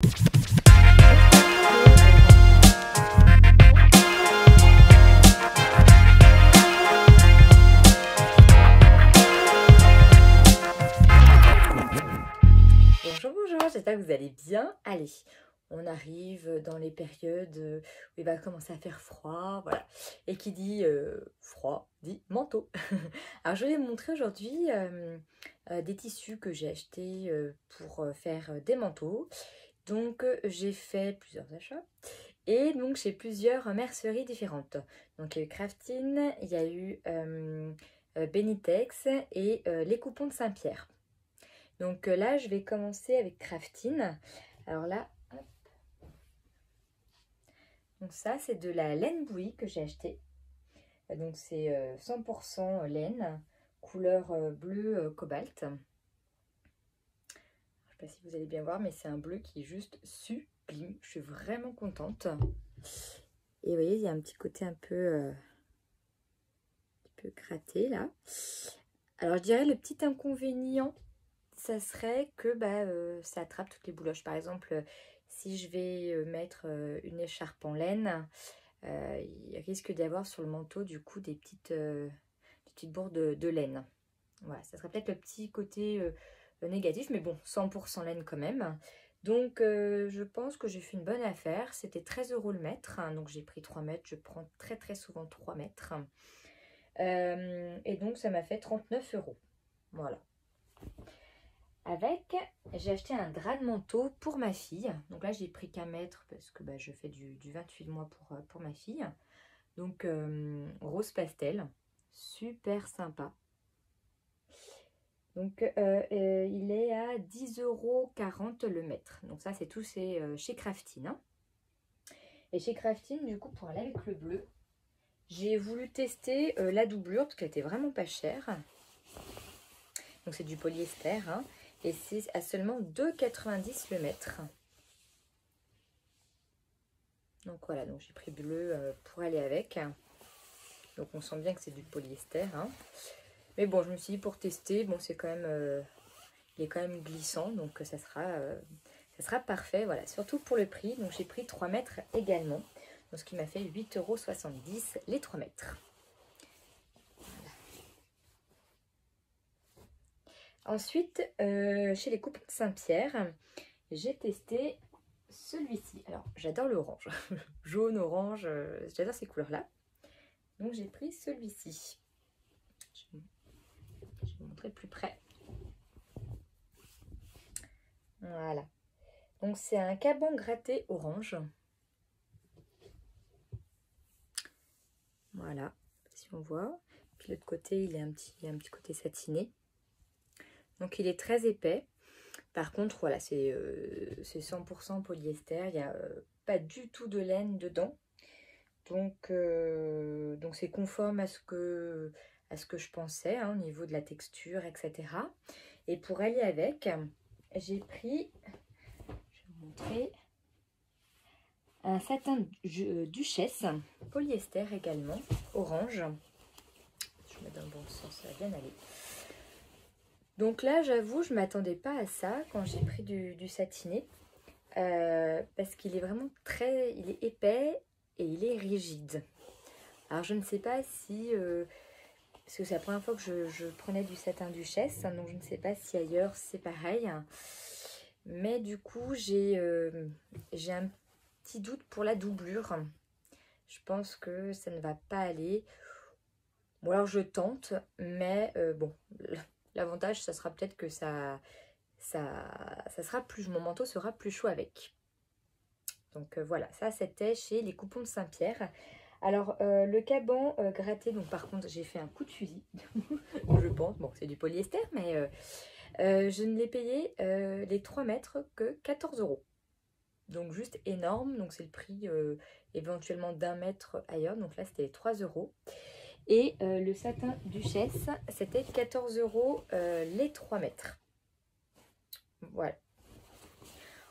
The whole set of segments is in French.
Bonjour, bonjour, j'espère que vous allez bien. Allez, on arrive dans les périodes où il va commencer à faire froid, voilà. Et qui dit froid, dit manteau. Alors je vais vous montrer aujourd'hui des tissus que j'ai achetés pour faire des manteaux. Donc j'ai fait plusieurs achats. Et donc j'ai plusieurs merceries différentes. Donc il y a eu Craftine, il y a eu Benitex et les coupons de Saint-Pierre. Donc là, je vais commencer avec Craftine. Alors là, hop. Donc ça, c'est de la laine bouillie que j'ai acheté. Donc c'est 100% laine, couleur bleu cobalt. Je ne sais pas si vous allez bien voir, mais c'est un bleu qui est juste sublime. Je suis vraiment contente. Et vous voyez, il y a un petit côté un peu gratté là. Alors je dirais le petit inconvénient, ça serait que ça attrape toutes les bouloches. Par exemple, si je vais mettre une écharpe en laine, il risque d'y avoir sur le manteau du coup des petites bourres de laine. Voilà, ça serait peut-être le petit côté négatif, mais bon, 100% laine quand même. Donc je pense que j'ai fait une bonne affaire. C'était 13 € le mètre, hein, donc j'ai pris 3 mètres. Je prends très souvent 3 mètres. Et donc ça m'a fait 39 €. Voilà. Avec, j'ai acheté un drap de manteau pour ma fille. Donc là, j'ai pris qu'un mètre parce que je fais du 28 mois pour ma fille. Donc, rose pastel. Super sympa. Donc, il est à 10,40 € le mètre. Donc ça, c'est tout, c'est chez Craftine. Hein. Et chez Craftine, du coup, pour aller avec le bleu, j'ai voulu tester la doublure parce qu'elle était vraiment pas chère. Donc, c'est du polyester, hein. Et c'est à seulement 2,90 € le mètre. Donc voilà, donc j'ai pris bleu pour aller avec. Donc on sent bien que c'est du polyester. Hein. Mais bon, je me suis dit pour tester, bon c'est quand même, il est quand même glissant, donc ça sera parfait. Voilà, surtout pour le prix. Donc j'ai pris 3 mètres également. Donc, ce qui m'a fait 8,70 € les 3 mètres. Ensuite, chez les coupons de Saint-Pierre, j'ai testé celui-ci. Alors, j'adore l'orange. Jaune, orange, j'adore ces couleurs-là. Donc, j'ai pris celui-ci. Je vais vous montrer de plus près. Voilà. Donc, c'est un caban gratté orange. Voilà, si on voit. Puis l'autre côté, il y a un petit côté satiné. Donc, il est très épais. Par contre, voilà, c'est 100% polyester. Il n'y a pas du tout de laine dedans. Donc c'est conforme à ce que je pensais, hein, au niveau de la texture, etc. Et pour aller avec, j'ai pris, je vais vous montrer, un satin Duchesse, polyester également, orange. Je mets dans le bon sens, ça va bien aller. Donc là, j'avoue, je ne m'attendais pas à ça quand j'ai pris du satiné. Parce qu'il est vraiment il est épais et il est rigide. Alors je ne sais pas si, parce que c'est la première fois que je prenais du satin Duchesse, donc je ne sais pas si ailleurs c'est pareil. Mais du coup, j'ai un petit doute pour la doublure. Je pense que ça ne va pas aller. Bon alors je tente, mais bon, l'avantage, ça sera peut-être que ça sera plus, mon manteau sera plus chaud avec. Donc voilà, ça c'était chez les coupons de Saint-Pierre. Alors le caban gratté, donc par contre j'ai fait un coup de fusil, je pense, bon c'est du polyester, mais je ne l'ai payé les 3 mètres que 14 €. Donc juste énorme, donc c'est le prix éventuellement d'un mètre ailleurs, donc là c'était 3 €. Et le satin Duchesse, c'était 14 € les 3 mètres. Voilà.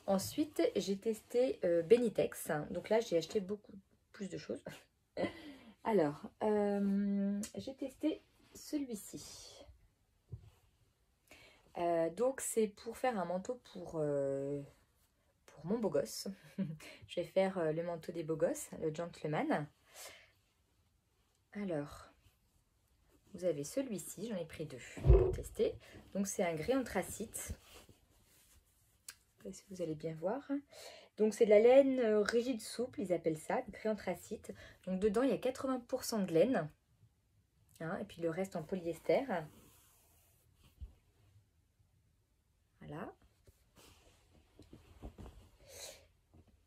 Ensuite, j'ai testé Benitex. Donc là, j'ai acheté beaucoup plus de choses. Alors, j'ai testé celui-ci. Donc, c'est pour faire un manteau pour pour mon beau gosse. Je vais faire le manteau des beaux gosses, le gentleman. Alors, vous avez celui-ci, j'en ai pris 2 pour tester. Donc c'est un gris anthracite. Je sais pas si vous allez bien voir. Donc c'est de la laine rigide souple, ils appellent ça, gris anthracite. Donc dedans il y a 80% de laine. Hein, et puis le reste en polyester. Voilà.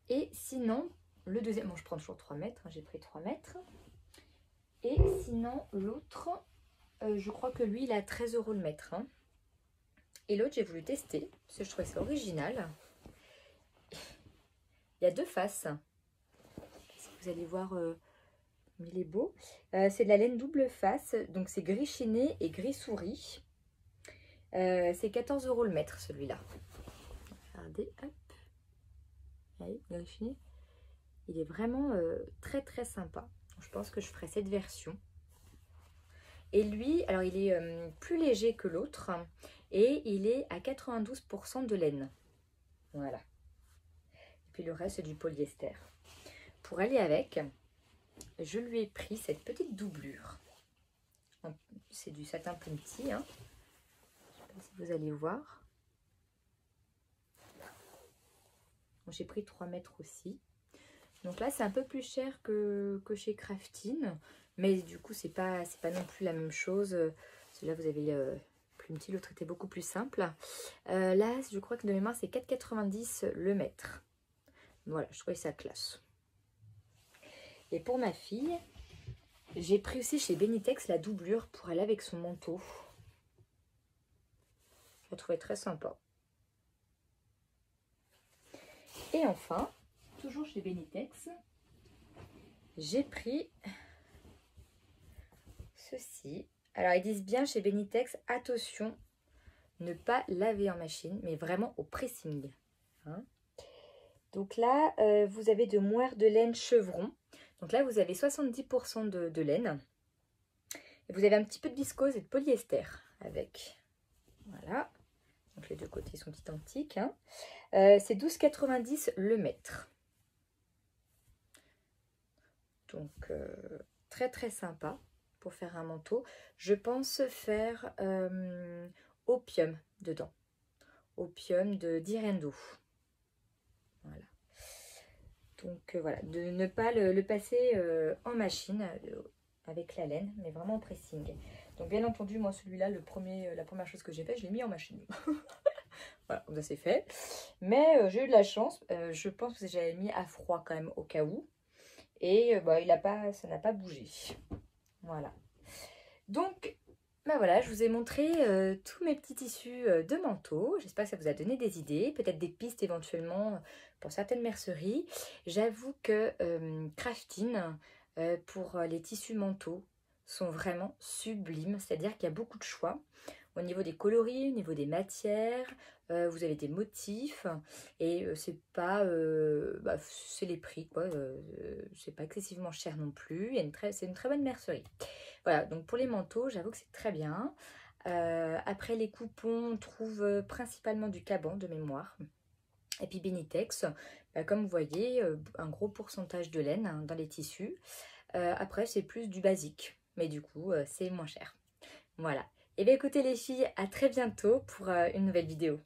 Et sinon, le deuxième, bon je prends toujours 3 mètres, hein, j'ai pris 3 mètres. Et sinon l'autre, je crois que lui il a 13 € le mètre. Hein. Et l'autre j'ai voulu tester, parce que je trouvais ça original. Il y a 2 faces. Vous allez voir, il est beau. C'est de la laine double face, donc c'est gris chiné et gris souris. C'est 14 € le mètre celui-là. Regardez, hop. Allez, gris chiné. Il est vraiment très très sympa. Je pense que je ferai cette version. Et lui, alors il est plus léger que l'autre et il est à 92% de laine. Voilà. Et puis le reste c'est du polyester. Pour aller avec, je lui ai pris cette petite doublure. C'est du satin petit. Hein. Je ne sais pas si vous allez voir. J'ai pris 3 mètres aussi. Donc là, c'est un peu plus cher que chez Craftine. Mais du coup, c'est pas non plus la même chose. Celui-là, vous avez plus petit. L'autre était beaucoup plus simple. Là, je crois que de mémoire, c'est 4,90 € le mètre. Voilà, je trouvais ça classe. Et pour ma fille, j'ai pris aussi chez Benitex la doublure pour aller avec son manteau. Je la trouvais très sympa. Et enfin, toujours chez Benitex, j'ai pris ceci. Alors, ils disent bien chez Benitex, attention, ne pas laver en machine, mais vraiment au pressing. Hein. Donc là, vous avez de mohair de laine chevron. Donc là, vous avez 70% de laine. Et vous avez un petit peu de viscose et de polyester avec. Voilà. Donc les deux côtés sont identiques. Hein. C'est 12,90 € le mètre. Donc très très sympa pour faire un manteau. Je pense faire opium dedans. Opium d'Irendo. Voilà. Donc voilà, de ne pas le passer en machine avec la laine, mais vraiment en pressing. Donc bien entendu, moi celui-là, la première chose que j'ai fait, je l'ai mis en machine. Voilà, ça c'est fait. Mais j'ai eu de la chance, je pense que j'avais mis à froid quand même au cas où. Et ça n'a pas bougé. Voilà. Donc, voilà, je vous ai montré tous mes petits tissus de manteau. J'espère que ça vous a donné des idées, peut-être des pistes éventuellement pour certaines merceries. J'avoue que Craftine, pour les tissus manteaux, sont vraiment sublimes. C'est-à-dire qu'il y a beaucoup de choix. Au niveau des coloris, au niveau des matières, vous avez des motifs et c'est pas, c'est les prix quoi, c'est pas excessivement cher non plus. C'est une très bonne mercerie. Voilà, donc pour les manteaux, j'avoue que c'est très bien. Après les coupons, on trouve principalement du Caban de mémoire. Et puis Benitex, comme vous voyez, un gros pourcentage de laine hein, dans les tissus. Après, c'est plus du basique, mais du coup, c'est moins cher. Voilà. Et bien écoutez les filles, à très bientôt pour une nouvelle vidéo.